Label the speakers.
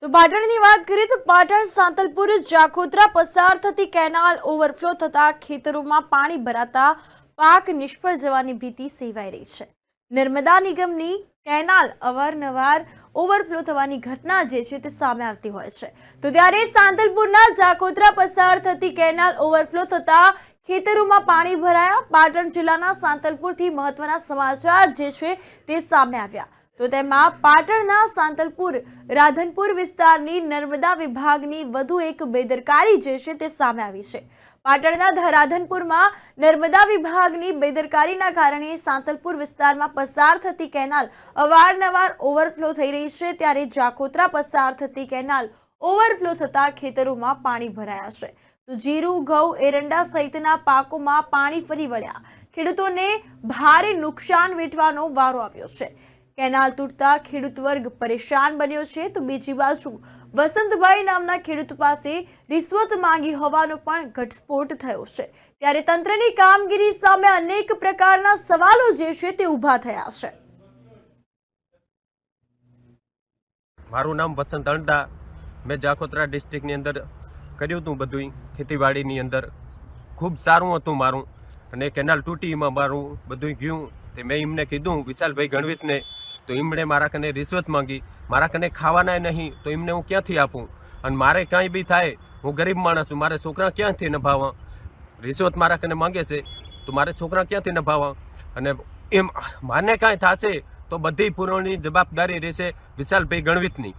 Speaker 1: તો પાટણની વાત કરીએ તો પાટણ સાંતલપુર જાખોત્રા પસાર થતી કેનાલ ઓવરફ્લો થતા ખેતરોમાં પાણી ભરાતા પાક નિષ્ફળ જવાની ભીતિ સેવાઈ રહી છે। નર્મદા નિગમની કેનાલ અવારનવાર ઓવરફ્લો થવાની ઘટના જે છે તે સામે આવતી હોય છે। તો ત્યારે સાંતલપુરના જાખોત્રા પસાર થતી કેનાલ ઓવરફ્લો થતા ખેતરોમાં પાણી ભરાયા। પાટણ જિલ્લાના સાંતલપુરથી મહત્વના સમાચાર જે છે તે સામે આવ્યા। તો તેમાં પાટણના સાંતલપુર રાધનપુર વિસ્તારની નર્મદા વિભાગની વધુ એક બેદરકારી જે છે તે સામે આવી છે। પાટણના રાધનપુરમાં નર્મદા વિભાગની બેદરકારીના કારણે સાંતલપુર વિસ્તારમાં પસાર થતી કેનાલ અવારનવાર ઓવરફ્લો થઈ રહી છે। ત્યારે જાખોત્રા પસાર થતી કેનાલ ઓવરફ્લો થતા ખેતરોમાં પાણી ભરાયા છે। તો જીરું, ઘઉં, એરંડા સહિતના પાકોમાં પાણી ફરી વળ્યા। ખેડૂતોને ભારે નુકસાન વેઠવાનો વારો આવ્યો છે। કેનાલ તૂટતા ખેડૂત વર્ગ પરેશાન બન્યો છે। તો બીજી બાજુ વસંતભાઈ નામના ખેડૂત પાસે રિશ્વત માંગી હોવાનો પણ ઘટસ્ફોટ થયો છે। ત્યારે તંત્રની કામગીરી સામે અનેક પ્રકારના સવાલો જે છે તે ઊભા થયા છે।
Speaker 2: મારું નામ વસંત અણડા। મેં જાખોત્રા ડિસ્ટ્રિક્ટની અંદર કર્યું હતું બધું ખેતીવાડીની અંદર ખૂબ સારું હતું મારું, અને કેનાલ તૂટી એમાં મારું બધું ગયું। તે મેં એમને કીધું વિશાલભાઈ ગણવીતને, તો એમણે મારા કને રિશ્વત માંગી। મારા કને ખાવાના નહીં તો એમને હું ક્યાંથી આપું? અને મારે કાંઈ બી થાય, હું ગરીબ માણસ છું, મારે છોકરા ક્યાંથી નભાવવા? રિશ્વત મારા કને માંગે છે તો મારે છોકરા ક્યાંથી નભાવવા? અને એમ માને કાંઈ થશે તો બધી પૂર્ણની જવાબદારી રહેશે વિશાલભાઈ ગણવીતની।